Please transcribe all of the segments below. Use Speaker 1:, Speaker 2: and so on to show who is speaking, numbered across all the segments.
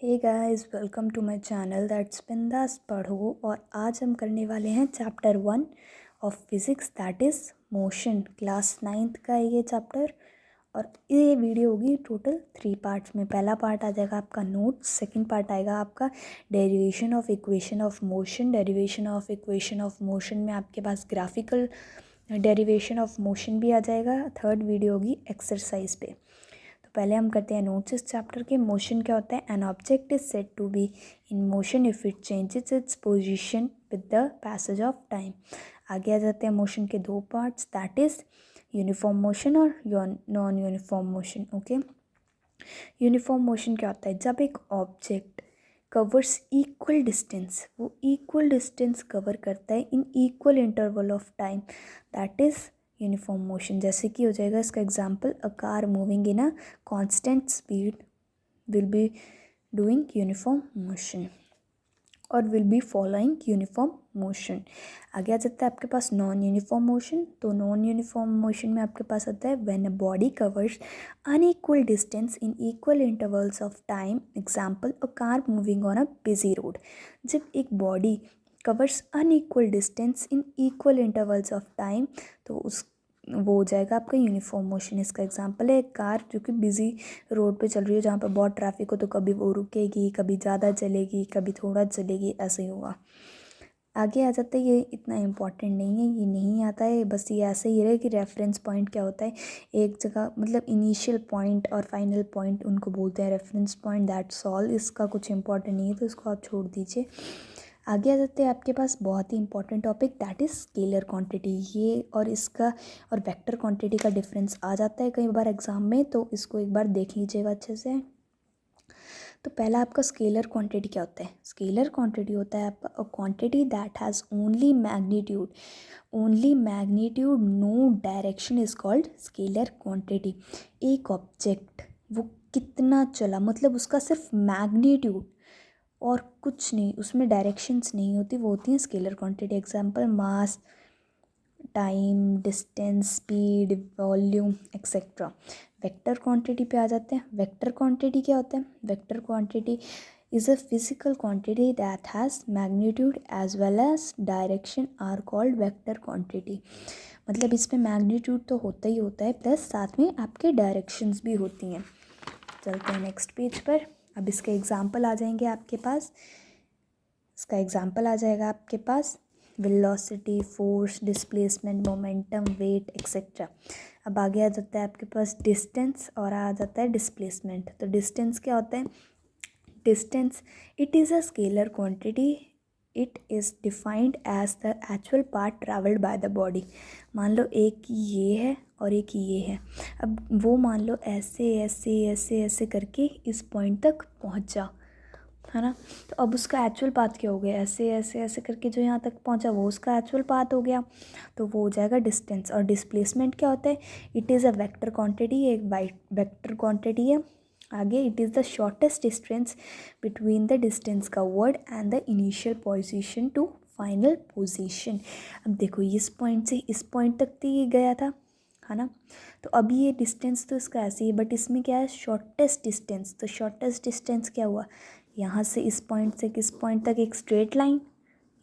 Speaker 1: Hey guys, welcome to my channel that's Bindass Padho. और आज हम करने वाले हैं chapter 1 of physics, that is motion. Class 9th का है ये चैप्टर। और ये वीडियो होगी टोटल 3 पार्ट्स में। पहला पार्ट आ जाएगा आपका नोट्स, सेकंड पार्ट आएगा आपका derivation of equation of motion. Derivation of equation of motion में आपके पास ग्राफिकल डेरिवेशन ऑफ मोशन भी आ जाएगा। थर्ड वीडियो होगी एक्सरसाइज पे। तो पहले हम करते हैं नोट्स इस चैप्टर के। मोशन क्या होता है? An object is said to be in motion if it changes its position with the passage of time. आगे आ जाते हैं मोशन के दो parts, that is uniform motion और non uniform motion. Okay, uniform motion क्या होता है? जब एक ऑब्जेक्ट कवर्स इक्वल डिस्टेंस, वो इक्वल डिस्टेंस कवर करता है in equal interval of time, that is uniform motion. जैसे कि हो जाएगा इसका example, a car moving in a constant speed will be doing uniform motion और will be following uniform motion. आगे आ जाता है आपके पास नॉन यूनिफॉर्म मोशन। तो नॉन यूनिफॉर्म मोशन में आपके पास आता है when a body covers unequal distance in equal intervals of time, example a car moving on a busy road. जब एक body covers unequal distance in equal intervals of time, तो उस वो हो जाएगा आपका यूनिफॉर्म मोशन। इसका एग्जांपल है एक कार जो कि बिजी रोड पे चल रही है, जहाँ पर बहुत ट्रैफिक हो, तो कभी वो रुकेगी, कभी ज़्यादा चलेगी, कभी थोड़ा चलेगी, ऐसे ही होगा। आगे आ जाता है, ये इतना इम्पॉर्टेंट नहीं है, ये नहीं आता है, बस ये ऐसे ही रहे कि रेफरेंस पॉइंट क्या होता है। एक जगह मतलब इनिशियल पॉइंट और फाइनल पॉइंट, उनको बोलते हैं रेफरेंस पॉइंट, दैट्स ऑल। इसका कुछ इंपॉर्टेंट नहीं है, तो इसको आप छोड़ दीजिए। आगे आ जाते हैं आपके पास बहुत ही important topic, that is scalar quantity. ये और इसका और वेक्टर क्वांटिटी का डिफरेंस आ जाता है कई बार एग्जाम में, तो इसको एक बार देख लीजिएगा अच्छे से। तो पहला आपका स्केलर क्वांटिटी क्या होता है? स्केलर क्वांटिटी होता है आपका a quantity that has only magnitude, no direction is called scalar quantity. एक ऑब्जेक्ट वो कितना चला, मतलब उसका सिर्फ मैग्नीट्यूड और कुछ नहीं, उसमें डायरेक्शंस नहीं होती, वो होती हैं scalar quantity. Example mass, time, distance, speed, volume etcetera. Vector quantity पे आ जाते हैं। वेक्टर क्वांटिटी क्या होता है? Vector quantity is a physical quantity that has magnitude as well as direction are called vector quantity. मतलब इसमें मैग्नीट्यूड तो होता ही होता है, प्लस साथ में आपके डायरेक्शंस भी होती हैं। चलते हैं नेक्स्ट पेज पर। अब इसके एग्जाम्पल आ जाएंगे आपके पास। इसका एग्जाम्पल आ जाएगा आपके पास velocity, force, displacement, momentum, weight etcetera. अब आगे आ जाता है आपके पास डिस्टेंस और आ जाता है डिस्प्लेसमेंट। तो डिस्टेंस क्या होता है? Distance it is a scalar quantity, it is defined as the actual path travelled by the body. मान लो एक ये है और एक ये है। अब वो मान लो ऐसे ऐसे ऐसे ऐसे करके इस पॉइंट तक पहुंचा, है ना। तो अब उसका एक्चुअल पाथ क्या हो गया? ऐसे ऐसे ऐसे करके जो यहाँ तक पहुँचा वो उसका एक्चुअल पाथ हो गया, तो वो हो जाएगा डिस्टेंस। और डिस्प्लेसमेंट क्या होता है? It is a vector quantity, एक वेक्टर क्वांटिटी है। आगे it is the shortest distance between the distance covered and the initial position to final position. अब देखो इस पॉइंट से इस पॉइंट तक तो ये गया था, है ना। तो अभी ये डिस्टेंस तो इसका ऐसे ही है, बट इसमें क्या है? Shortest distance. तो शॉर्टेस्ट डिस्टेंस क्या हुआ? यहाँ से इस पॉइंट से किस पॉइंट तक एक स्ट्रेट लाइन,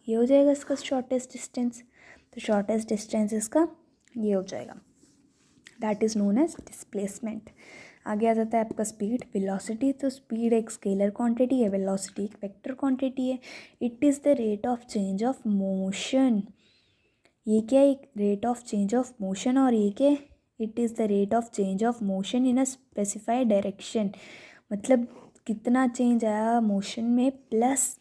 Speaker 1: ये हो जाएगा इसका शॉर्टेस्ट डिस्टेंस। तो शॉर्टेस्ट डिस्टेंस इसका ये हो जाएगा, that is known as displacement. आगे आ जाता है आपका स्पीड, वेलोसिटी। तो स्पीड एक स्केलर क्वांटिटी है, वेलोसिटी एक वेक्टर क्वांटिटी है। It is the rate of change of motion. ये क्या है? एक rate of change of motion. और ये क्या है? It is the rate of change of motion in a specified direction. मतलब कितना चेंज आया मोशन में प्लस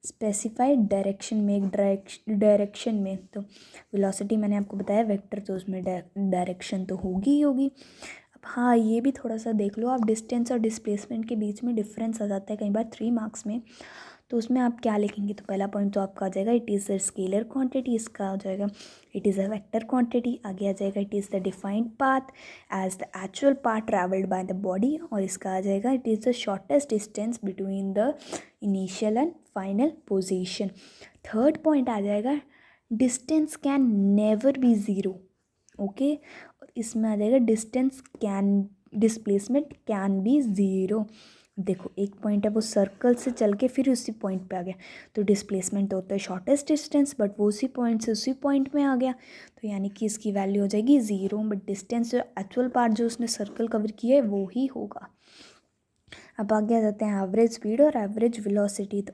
Speaker 1: स्पेसिफाइड डायरेक्शन में, एक डायरेक्शन में। तो वेलोसिटी मैंने आपको बताया वेक्टर, तो उसमें डायरेक्शन तो होगी ही होगी। अब हाँ, ये भी थोड़ा सा देख लो आप, डिस्टेंस और डिस्प्लेसमेंट के बीच में डिफरेंस आ जाता है कई बार 3 मार्क्स में। तो उसमें आप क्या लिखेंगे? तो पहला पॉइंट तो आपका आ जाएगा it is a scalar quantity, इसका आ जाएगा it is a vector quantity. आगे आ जाएगा it is the defined path as the actual path travelled by the body, और इसका आ जाएगा it is the shortest distance between the initial and final position. Third point आ जाएगा distance can never be zero. Okay, और इसमें आ जाएगा distance can, displacement can be zero. देखो एक पॉइंट है वो सर्कल से चल के फिर उसी पॉइंट पे आ गया, तो डिस्प्लेसमेंट होता है शॉर्टेस्ट डिस्टेंस, बट वो उसी पॉइंट से उसी पॉइंट में आ गया, तो यानी कि इसकी वैल्यू हो जाएगी 0, बट डिस्टेंस जो एक्चुअल पार्ट जो उसने सर्कल कवर किया है वो ही होगा। अब आगे आ जाते हैं एवरेज स्पीड और एवरेज वेलोसिटी। तो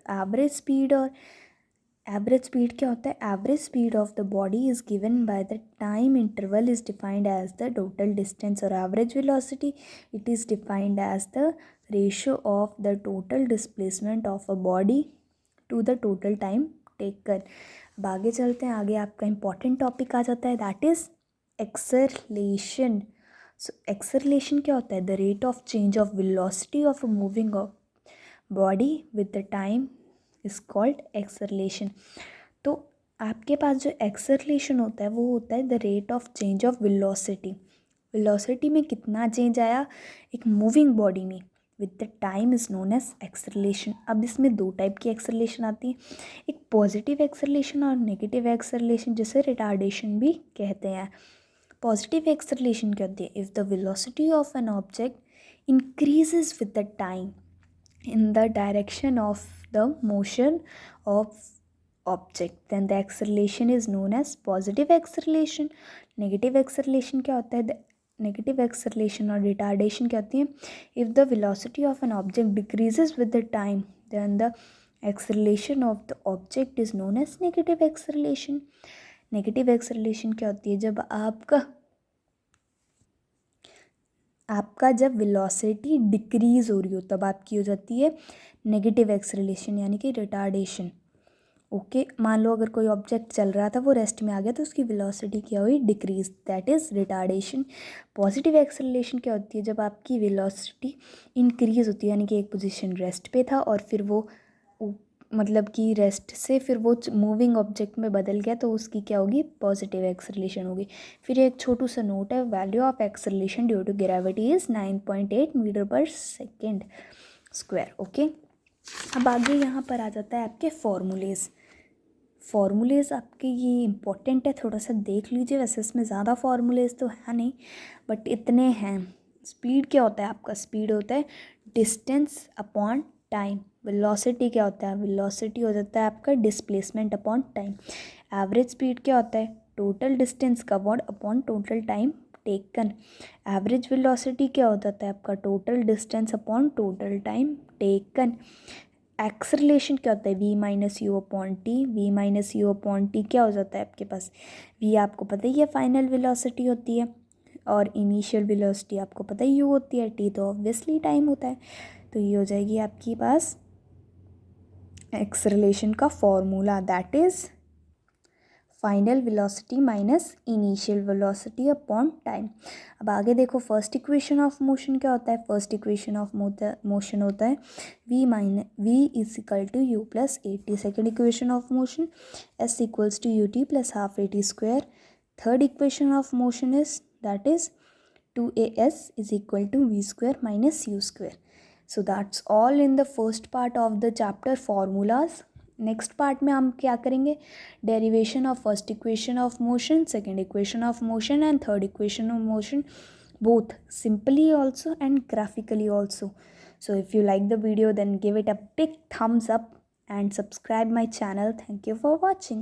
Speaker 1: एवरेज स्पीड क्या होता है? Average speed of the body is given by the time interval is defined as the total distance, और average velocity it is defined as the ratio of the total displacement of a body to the total time taken. अब आगे चलते हैं, आगे आपका important topic आ जाता है, that is acceleration. So acceleration क्या होता है? The rate of change of velocity of a moving body with the time is called acceleration. तो आपके पास जो एक्सेलरेशन होता है वो होता है the rate of change of velocity. Velocity में कितना चेंज आया एक मूविंग बॉडी में with the time is known as acceleration. अब इसमें दो टाइप की एक्सेलरेशन आती है, एक पॉजिटिव एक्सेलरेशन और नेगेटिव एक्सेलरेशन, जिसे रिटार्डेशन भी कहते हैं। पॉजिटिव एक्सेलरेशन क्या होती है? If the velocity of an object increases with the time in the direction of the motion of object, then the acceleration is known as positive acceleration. Negative acceleration क्या होता है? Negative acceleration और retardation क्या होती है? If the velocity of an object decreases with the time, then the acceleration of the object is known as negative acceleration. Negative acceleration क्या होती है? जब आपका जब वेलोसिटी डिक्रीज़ हो रही हो तब आपकी हो जाती है नेगेटिव एक्सेलरेशन, यानी कि रिटार्डेशन। ओके, मान लो अगर कोई ऑब्जेक्ट चल रहा था वो रेस्ट में आ गया तो उसकी वेलोसिटी क्या हुई? Decrease, that is retardation. Positive acceleration क्या होती है? जब आपकी वेलोसिटी इंक्रीज होती है, यानी कि एक पोजीशन रेस्ट पे था और फिर वो मतलब कि रेस्ट से फिर वो मूविंग ऑब्जेक्ट में बदल गया, तो उसकी क्या होगी? पॉजिटिव एक्सेलरेशन होगी। फिर एक छोटू सा नोट है, value of acceleration due to gravity is 9.8 metre पर सेकेंड स्क्वायर। ओके, अब आगे यहाँ पर आ जाता है आपके फॉर्मूलेज़ आपके ये इंपॉर्टेंट है, थोड़ा सा देख लीजिए। वैसे इसमें ज़्यादा फॉर्मूलेज़ तो है नहीं, बट इतने हैं। स्पीड क्या होता है आपका? स्पीड होता है डिस्टेंस अपॉन टाइम। वेलोसिटी क्या होता है? वेलोसिटी हो जाता है आपका displacement upon time. Average speed क्या होता है? Total distance covered upon total time taken. Average velocity क्या हो जाता है आपका? Total distance upon total time taken. Acceleration क्या होता है? v minus you upon T. v minus you upon T क्या हो जाता है आपके पास? v आपको पता ही है फाइनल वेलोसिटी होती है, और इनिशियल वेलोसिटी आपको पता ही u होती है, t तो ऑब्वियसली टाइम होता है। तो ये हो जाएगी आपके पास एक्सेलरेशन का formula, that is final velocity minus initial velocity upon time. अब आगे देखो, फर्स्ट इक्वेशन ऑफ मोशन क्या होता है? फर्स्ट इक्वेशन ऑफ मोशन होता है v is equal to u plus a t. Second equation of motion s equals to u t plus half a t square. Third equation of motion is that is 2as is equal to v square minus u square. So that's all in the first part of the chapter formulas. Next part में हम क्या करेंगे? Derivation of first equation of motion, second equation of motion and third equation of motion, both simply also and graphically also. So if you like the video, then give it a big thumbs up and subscribe my channel. Thank you for watching.